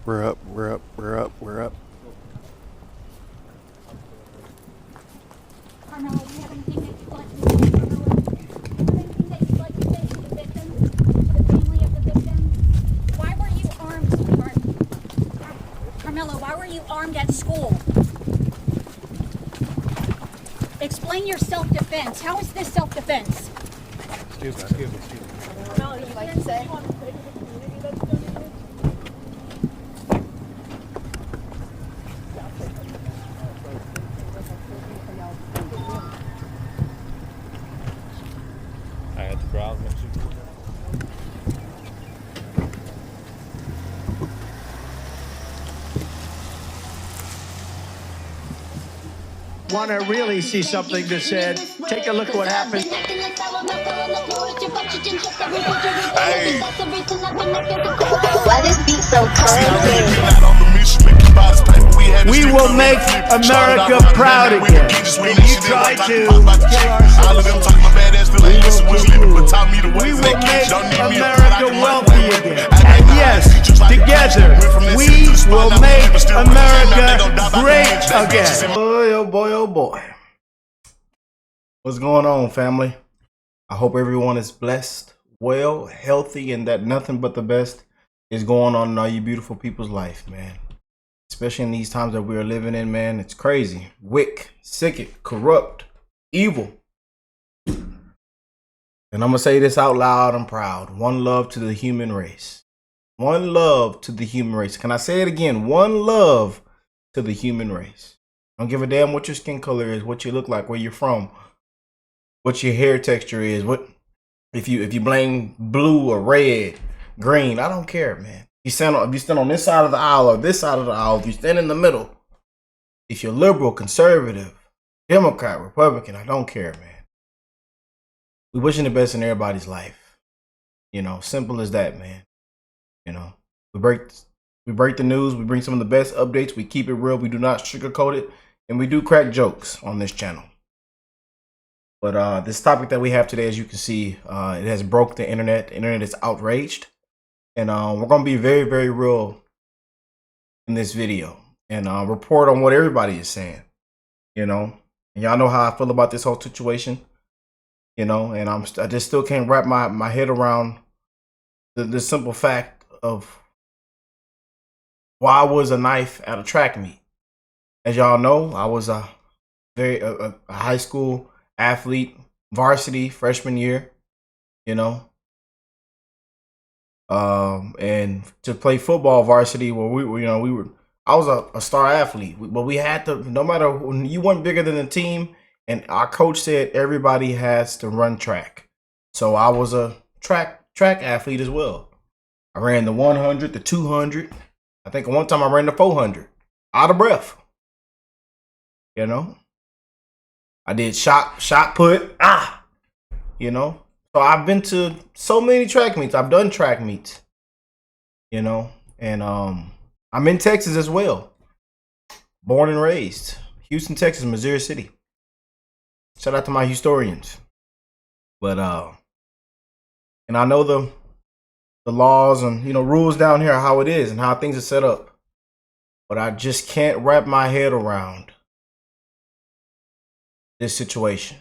We're up, we're up, we're up, we're up. Karmelo, do you have anything that you'd like to say? Karmelo, do you have anything that you'd like to say to the victims, to the family of the victims? Why were you armed, sweetheart? Karmelo, why were you armed at school? Explain your self-defense. How is this self-defense? Excuse me. Karmelo, you'd like to say? I had to browse my Want to really see something that said, take a look at what happened. Hey. Why this beat so crazy? We will make America proud again. And you try to we will make America wealthy again. And yes, together, we will make America great again. Boy, oh boy, oh boy. What's going on, family? I hope everyone is blessed, well, healthy, and that nothing but the best is going on in all you beautiful people's life, man. Especially in these times that we are living in, man. It's crazy. Wicked, sick, corrupt, evil. And I'm going to say this out loud and proud. One love to the human race. One love to the human race. Can I say it again? One love to the human race. Don't give a damn what your skin color is, what you look like, where you're from, what your hair texture is, what if you blame blue or red, green. I don't care, man. If you stand on this side of the aisle or this side of the aisle, if you stand in the middle, if you're liberal, conservative, Democrat, Republican, I don't care, man. We wishing the best in everybody's life. You know, simple as that, man. You know, we break the news. We bring some of the best updates. We keep it real. We do not sugarcoat it, and we do crack jokes on this channel. But this topic that we have today, as you can see, it has broke the internet. The internet is outraged, and we're gonna be very, very real in this video and report on what everybody is saying. You know, and y'all know how I feel about this whole situation. You know, and I just still can't wrap my head around the simple fact of why was a knife at a track meet. As y'all know, I was a high school athlete, varsity freshman year, you know. And to play football varsity, where I was a star athlete, but we had to, no matter, you weren't bigger than the team, and our coach said everybody has to run track. So I was a track athlete as well. I ran the 100, the 200. I think one time I ran the 400, out of breath. You know, I did shot put, you know. So I've been to so many track meets. I've done track meets, you know, and I'm in Texas as well. Born and raised, Houston, Texas, Missouri City. Shout out to my historians. But and I know the laws and, you know, rules down here, how it is and how things are set up. But I just can't wrap my head around this situation.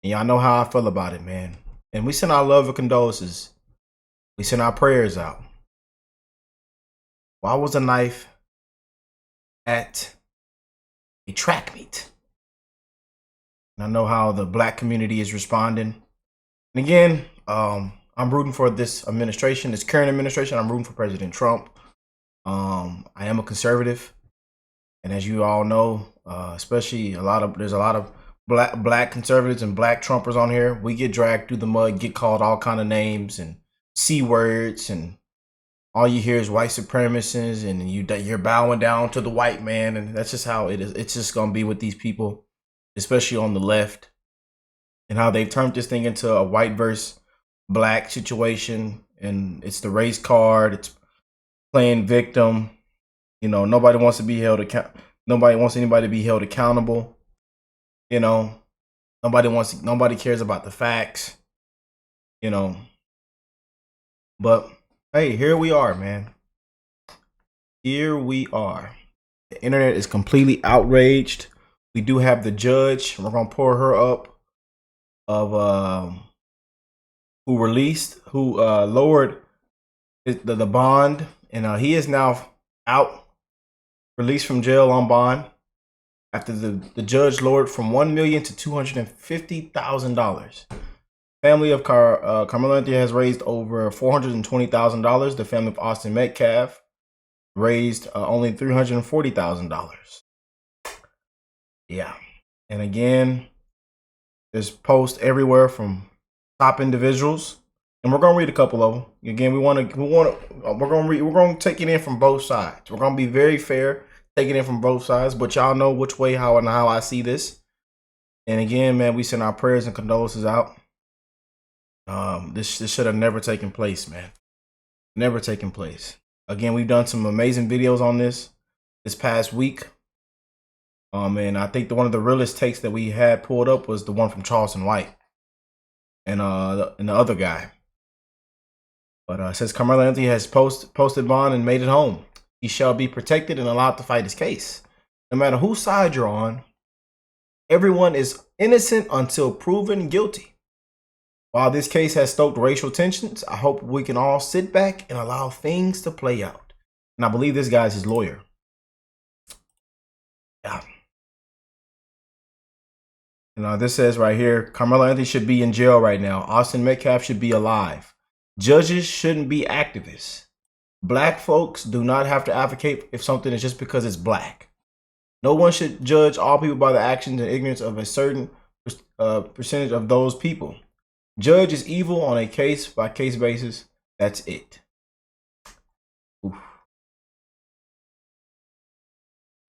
And y'all know how I feel about it, man. And we send our love and condolences. We send our prayers out. Why was a knife at a track meet? And I know how the black community is responding. And again, I'm rooting for this administration, this current administration. I'm rooting for President Trump. I am a conservative. And as you all know, especially there's a lot of black conservatives and black Trumpers on here. We get dragged through the mud, get called all kind of names and C words, and all you hear is white supremacists, and you're bowing down to the white man, and that's just how it is. It's just gonna be with these people, especially on the left, and how they've turned this thing into a white versus black situation, and it's the race card. It's playing victim. You know, nobody wants to be held Nobody wants anybody to be held accountable. You know, nobody cares about the facts. You know, but hey, here we are, man. here we are. The internet is completely outraged. We do have the judge. We're gonna pour her up of who lowered the bond, and he is now out, released from jail on bond after the judge lowered from $1 million to $250,000. Family of Karmelo Anthony has raised over $420,000. The family of Austin Metcalf raised only $340,000. Yeah, and again, there's posts everywhere from top individuals, and we're gonna read a couple of them. Again, we're gonna take it in from both sides. We're gonna be very fair, taking it from both sides, but y'all know which way, how I see this. And again, man, we send our prayers and condolences out. This should have never taken place, man. Never taken place. Again, we've done some amazing videos on this past week. And I think one of the realest takes that we had pulled up was the one from Charleston White and the other guy. But it says Karmelo Anthony has posted bond and made it home. He shall be protected and allowed to fight his case. No matter whose side you're on, everyone is innocent until proven guilty. While this case has stoked racial tensions, I hope we can all sit back and allow things to play out. And I believe this guy's his lawyer. Yeah. And this says right here, Karmelo Anthony should be in jail right now. Austin Metcalf should be alive. Judges shouldn't be activists. Black folks do not have to advocate if something is just because it's black. No one should judge all people by the actions and ignorance of a certain percentage of those people. Judge is evil on a case-by-case basis. That's it. Oof.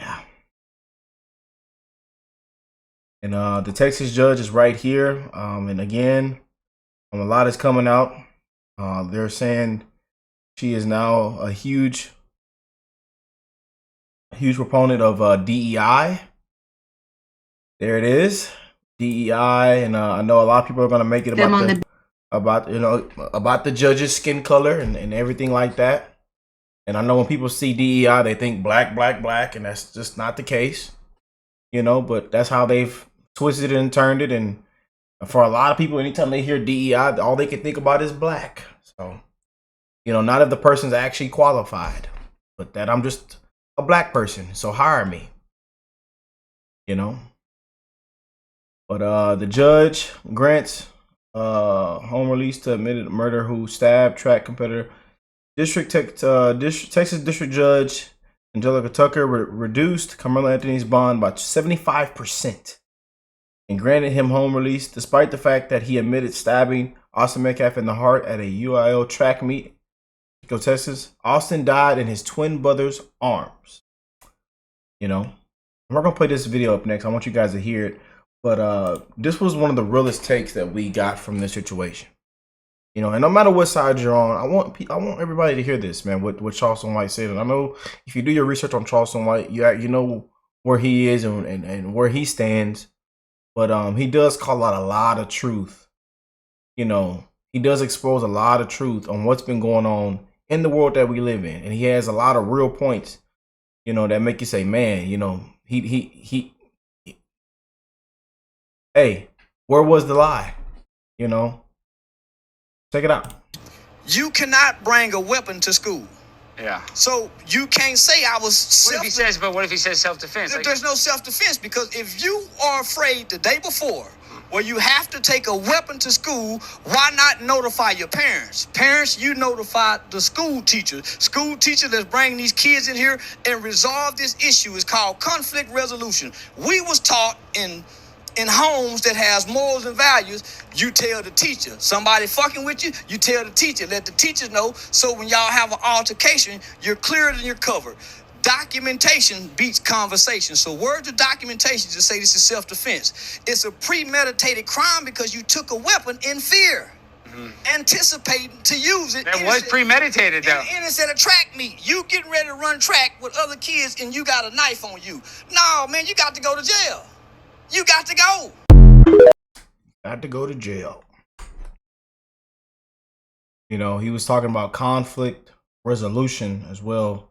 Yeah. And the Texas judge is right here. And again, a lot is coming out. They're saying she is now a huge proponent of DEI. There it is, DEI, and I know a lot of people are going to make it about the judge's skin color and everything like that. And I know when people see DEI, they think black, and that's just not the case, But that's how they've twisted it and turned it. And for a lot of people, anytime they hear DEI, all they can think about is black. So, not if the person's actually qualified, but that I'm just a black person, so hire me, But the judge grants home release to admitted murder who stabbed track competitor. Texas District Judge Angelica Tucker reduced Karmelo Anthony's bond by 75% and granted him home release despite the fact that he admitted stabbing Austin Metcalf in the heart at a UIL track meet in Texas. Austin died in his twin brother's arms. We're going to play this video up next. I want you guys to hear it. But this was one of the realest takes that we got from this situation. And no matter what side you're on, I want everybody to hear this, man, what Charleston White said. And I know if you do your research on Charleston White, you know where he is and where he stands. But he does call out a lot of truth. He does expose a lot of truth on what's been going on in the world that we live in. And he has a lot of real points, that make you say, man, hey, where was the lie? Check it out. You cannot bring a weapon to school. Yeah. So you can't say I was What if he says self-defense? There's no self-defense, because if you are afraid the day before where you have to take a weapon to school, why not notify your parents? Parents, you notify the school teacher. School teacher that's bringing these kids in here and resolve this issue is called conflict resolution. We was taught in homes that has morals and values, you tell the teacher. Somebody fucking with you, you tell the teacher. Let the teachers know, so when y'all have an altercation, you're cleared and you're covered. Documentation beats conversation. So words of documentation to say this is self-defense. It's a premeditated crime because you took a weapon in fear. Anticipating to use it. That was premeditated, though. Innocent at a track meet. You getting ready to run track with other kids and you got a knife on you. No, man, you got to go to jail. You got to go. Got to go to jail. He was talking about conflict resolution as well.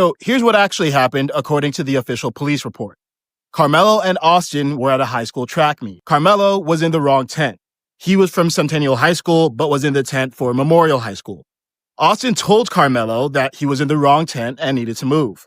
So here's what actually happened according to the official police report. Karmelo and Austin were at a high school track meet. Karmelo was in the wrong tent. He was from Centennial High School, but was in the tent for Memorial High School. Austin told Karmelo that he was in the wrong tent and needed to move.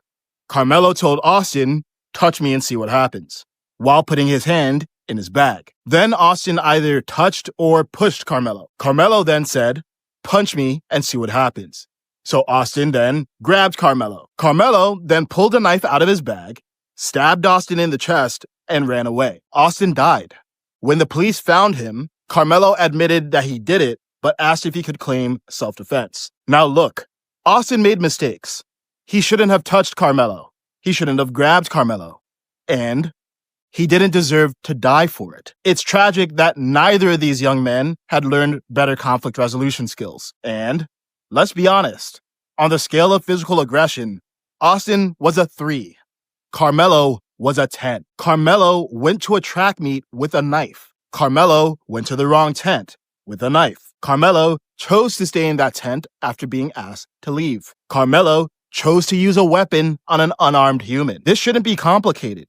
Karmelo told Austin, touch me and see what happens, while putting his hand in his bag. Then Austin either touched or pushed Karmelo. Karmelo then said, punch me and see what happens. So Austin then grabbed Karmelo. Karmelo then pulled a knife out of his bag, stabbed Austin in the chest, and ran away. Austin died. When the police found him, Karmelo admitted that he did it, but asked if he could claim self-defense. Now look, Austin made mistakes. He shouldn't have touched Karmelo. He shouldn't have grabbed Karmelo. And he didn't deserve to die for it. It's tragic that neither of these young men had learned better conflict resolution skills. And let's be honest, on the scale of physical aggression, Austin was a 3. Karmelo was a 10. Karmelo went to a track meet with a knife. Karmelo went to the wrong tent with a knife. Karmelo chose to stay in that tent after being asked to leave. Karmelo chose to use a weapon on an unarmed human. This shouldn't be complicated.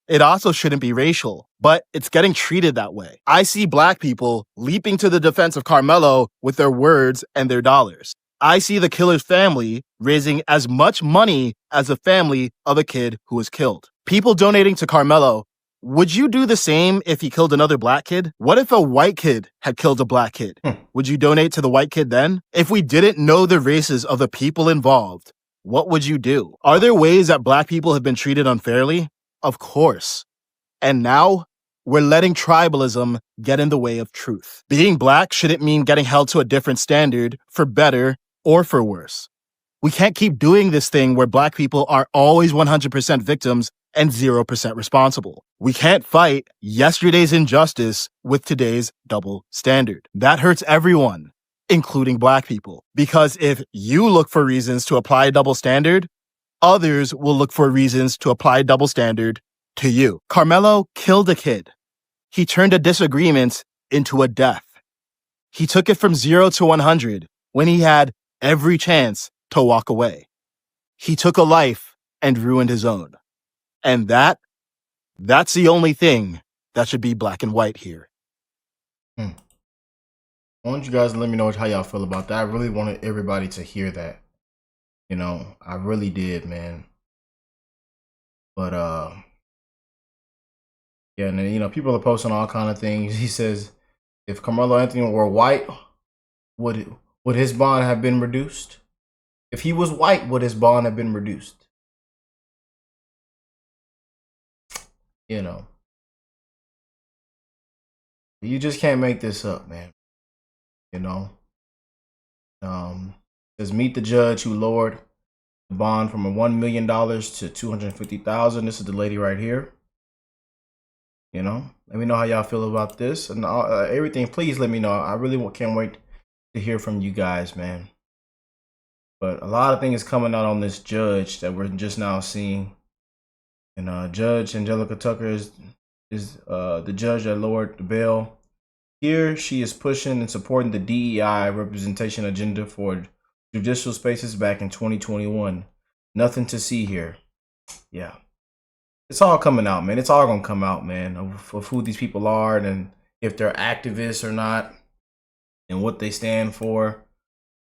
It also shouldn't be racial, but it's getting treated that way. I see black people leaping to the defense of Karmelo with their words and their dollars. I see the killer's family raising as much money as the family of a kid who was killed. People donating to Karmelo, would you do the same if he killed another black kid? What if a white kid had killed a black kid? Would you donate to the white kid then? If we didn't know the races of the people involved, what would you do? Are there ways that black people have been treated unfairly? Of course. And now, we're letting tribalism get in the way of truth. Being black shouldn't mean getting held to a different standard, for better or for worse. We can't keep doing this thing where black people are always 100% victims and 0% responsible. We can't fight yesterday's injustice with today's double standard. That hurts everyone, including black people. Because if you look for reasons to apply a double standard, others will look for reasons to apply a double standard to you. Karmelo killed a kid. He turned a disagreement into a death. He took it from 0 to 100 when he had every chance to walk away. He took a life and ruined his own. And that's the only thing that should be black and white here. I want you guys to let me know how y'all feel about that. I really wanted everybody to hear that. You know, I really did, man. But yeah, and then, you know, people are posting all kind of things. He says, if Karmelo Anthony were white, would his bond have been reduced? If he was white, would his bond have been reduced? You know, you just can't make this up, man. You know, says meet the judge who lowered the bond from $1 million to $250,000. This is the lady right here. You know, let me know how y'all feel about this and everything. Please let me know. I really can't wait to hear from you guys, man. But a lot of things coming out on this judge that we're just now seeing. And Judge Angelica Tucker is the judge that lowered the bail. Here, she is pushing and supporting the DEI representation agenda for judicial spaces back in 2021. Nothing to see here. Yeah. It's all coming out, man. It's all going to come out, man, of who these people are and if they're activists or not and what they stand for,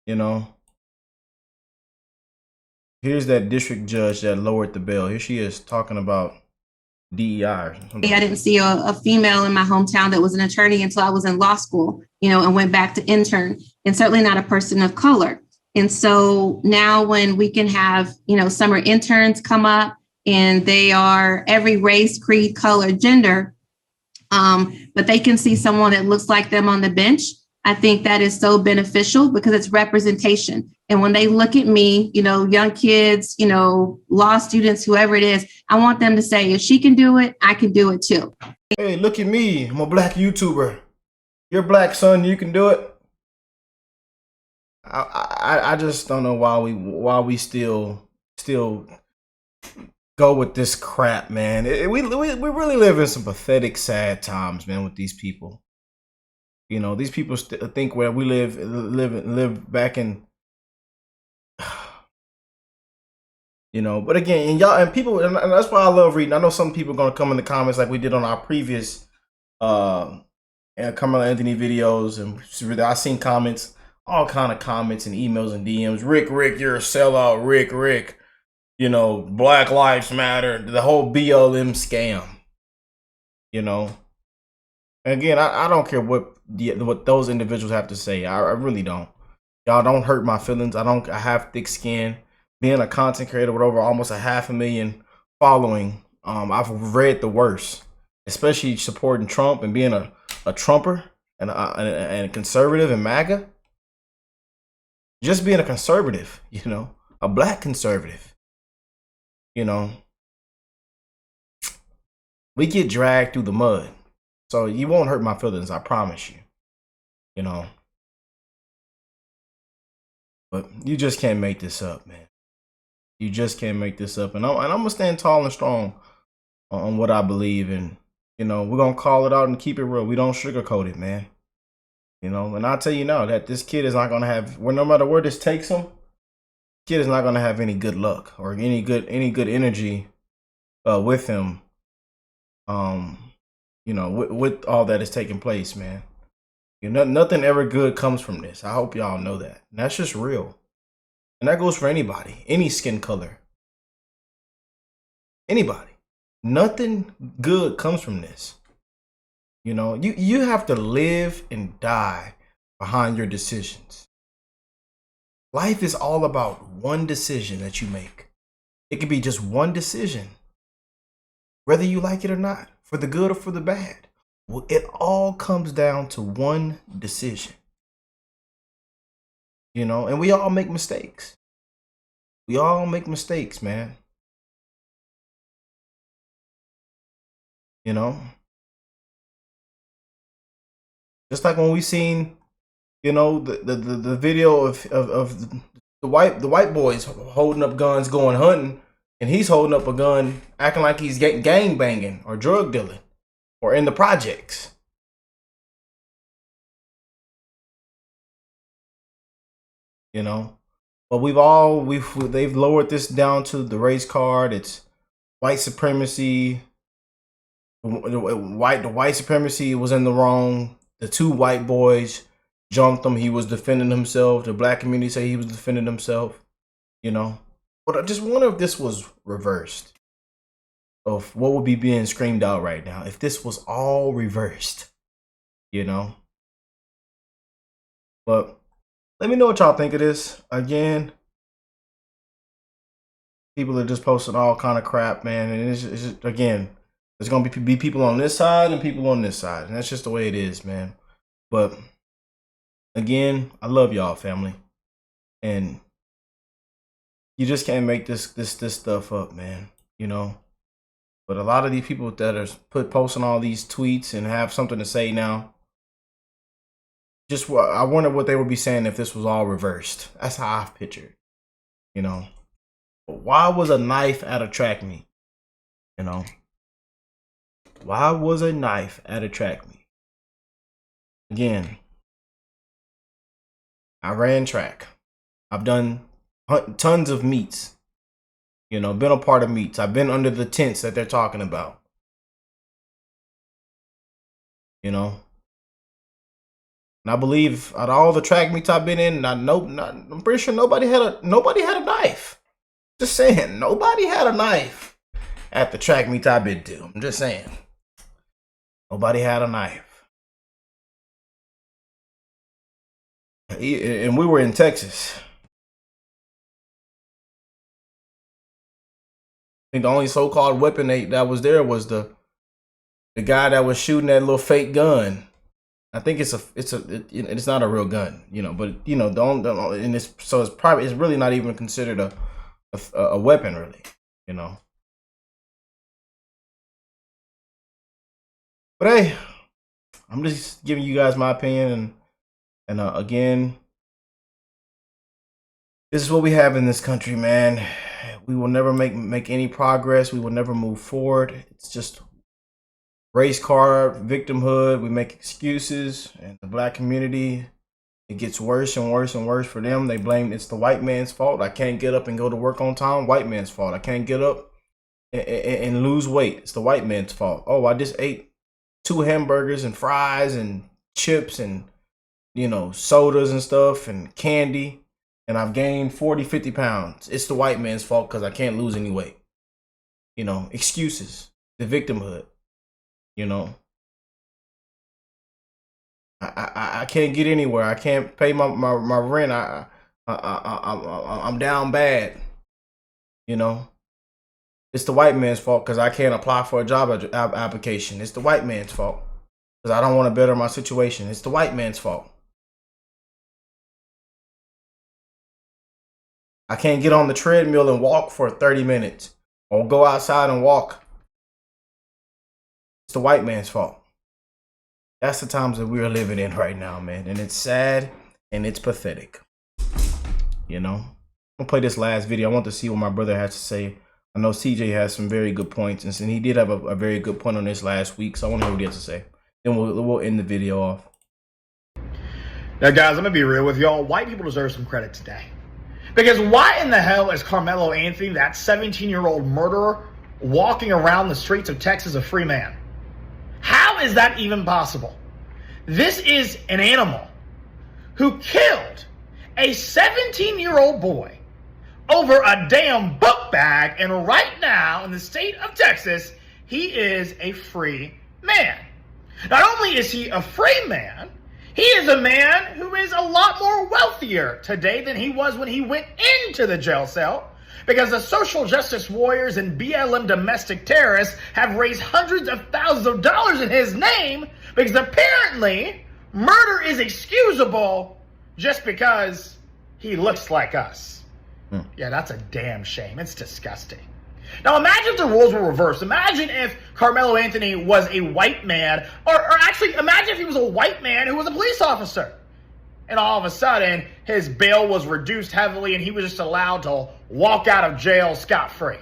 you know. Here's that district judge that lowered the bail. Here she is talking about DEI. I didn't see a female in my hometown that was an attorney until I was in law school, you know, and went back to intern, and certainly not a person of color. And so now when we can have, you know, summer interns come up and they are every race, creed, color, gender, but they can see someone that looks like them on the bench. I think that is so beneficial because it's representation. And when they look at me, you know, young kids, you know, law students, whoever it is, I want them to say, if she can do it, I can do it too. Hey, look at me. I'm a black YouTuber. You're black, son. You can do it. I just don't know why we still go with this crap, man. We really live in some pathetic, sad times, man, with these people. You know, these people think where we live back in. You know, but again, and y'all and people, and that's why I love reading. I know some people are gonna come in the comments like we did on our previous Carmelo Anthony videos, and I seen comments, all kind of comments and emails and DMs. Rick, you're a sellout. Rick, you know, Black Lives Matter, the whole BLM scam. You know, and again, I don't care what those individuals have to say. I really don't. Y'all don't hurt my feelings. I have thick skin. Being a content creator with over almost 500,000 following, I've read the worst, especially supporting Trump and being a Trumper and a conservative and MAGA. Just being a conservative, you know, a black conservative, you know, we get dragged through the mud. So you won't hurt my feelings, I promise you, you know. But you just can't make this up, man. You just can't make this up. And I'm going to stand tall and strong on what I believe. And, you know, we're going to call it out and keep it real. We don't sugarcoat it, man. You know, and I'll tell you now that this kid is not going to have, no matter where this takes him, kid is not going to have any good luck or any good energy with him, you know, with all that is taking place, man. You know, nothing ever good comes from this. I hope y'all know that. And that's just real. And that goes for anybody, any skin color, anybody. Nothing good comes from this. You know, you have to live and die behind your decisions. Life is all about one decision that you make. It could be just one decision, whether you like it or not, for the good or for the bad. Well, it all comes down to one decision. You know, and we all make mistakes. We all make mistakes, man. You know? Just like when we seen, you know, the video of the white boys holding up guns going hunting, and he's holding up a gun acting like he's getting gang banging or drug dealing or in the projects. You know, but they've lowered this down to the race card. It's white supremacy. The white supremacy was in the wrong. The two white boys jumped him. He was defending himself. The black community say he was defending himself. You know, but I just wonder if this was reversed. Of what would be being screamed out right now if this was all reversed. You know, but. Let me know what y'all think of this. Again, people are just posting all kind of crap, man. And it's just, again, there's going to be people on this side and people on this side. And that's just the way it is, man. But, again, I love y'all, family. And you just can't make this stuff up, man. You know? But a lot of these people that are posting all these tweets and have something to say now, I wonder what they would be saying if this was all reversed. That's how I've pictured, you know. But why was a knife at a track meet? You know, why was a knife at a track meet? Again, I ran track. I've done tons of meets. You know, been a part of meets. I've been under the tents that they're talking about. You know. And I believe out of all the track meets I've been in, I'm pretty sure nobody had a knife. Just saying, nobody had a knife at the track meets I've been to. I'm just saying, nobody had a knife. And we were in Texas. I think the only so-called weapon that was there was the guy that was shooting that little fake gun. I think it's not a real gun, you know, but you know, it's really not even considered a weapon, really, you know. But hey, I'm just giving you guys my opinion, and again, this is what we have in this country, man. We will never make any progress. We will never move forward. It's just race card, victimhood. We make excuses, and the black community It gets worse and worse and worse for them. They blame it's the white man's fault. I can't get up and go to work on time. White man's fault. I can't get up and lose weight. It's the white man's fault. Oh, I just ate 2 hamburgers and fries and chips and, you know, sodas and stuff and candy, and I've gained 40, 50 pounds. It's the white man's fault because I can't lose any weight. You know, excuses, the victimhood, you know. I can't get anywhere. I can't pay my rent. I'm down bad. You know, it's the white man's fault because I can't apply for a job application. It's the white man's fault because I don't want to better my situation. It's the white man's fault. I can't get on the treadmill and walk for 30 minutes or go outside and walk. It's the white man's fault. That's the times that we're living in right now, man. And it's sad and it's pathetic. You know? I'm gonna play this last video. I want to see what my brother has to say. I know CJ has some very good points, and he did have a very good point on this last week, so I want to hear what he has to say. Then we'll end the video off. Now, guys, I'm gonna be real with y'all. White people deserve some credit today. Because why in the hell is Karmelo Anthony, that 17-year-old murderer, walking around the streets of Texas a free man? How is that even possible? This is an animal who killed a 17-year-old boy over a damn book bag, and right now in the state of Texas, he is a free man. Not only is he a free man, he is a man who is a lot more wealthier today than he was when he went into the jail cell, because the social justice warriors and BLM domestic terrorists have raised hundreds of thousands of dollars in his name, because apparently murder is excusable just because he looks like us. Yeah, that's a damn shame. It's disgusting. Now imagine if the roles were reversed. Imagine if Karmelo Anthony was a white man, or actually imagine if he was a white man who was a police officer. And all of a sudden, his bail was reduced heavily and he was just allowed to walk out of jail scot-free.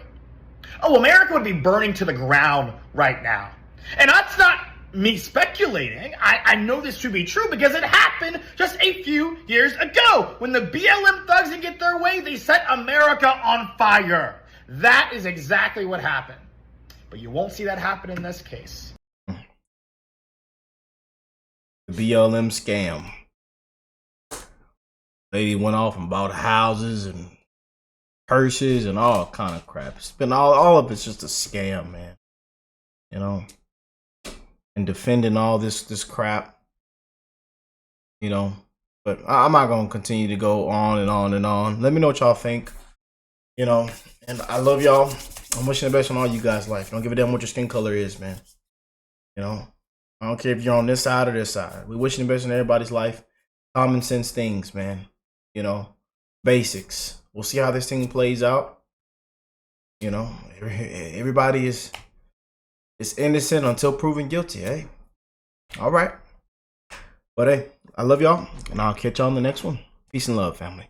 Oh, America would be burning to the ground right now. And that's not me speculating. I know this to be true because it happened just a few years ago. When the BLM thugs didn't get their way, they set America on fire. That is exactly what happened. But you won't see that happen in this case. The BLM scam. Lady went off and bought houses and purses and all kind of crap. It's been all of it's just a scam, man. You know, and defending all this crap. You know, but I'm not gonna continue to go on and on and on. Let me know what y'all think. You know, and I love y'all. I'm wishing the best on all you guys' life. Don't give a damn what your skin color is, man. You know, I don't care if you're on this side or this side. We're wishing the best on everybody's life. Common sense things, man. You know, basics. We'll see how this thing plays out. You know, everybody is innocent until proven guilty, eh? All right. But hey, I love y'all, and I'll catch y'all on the next one. Peace and love, family.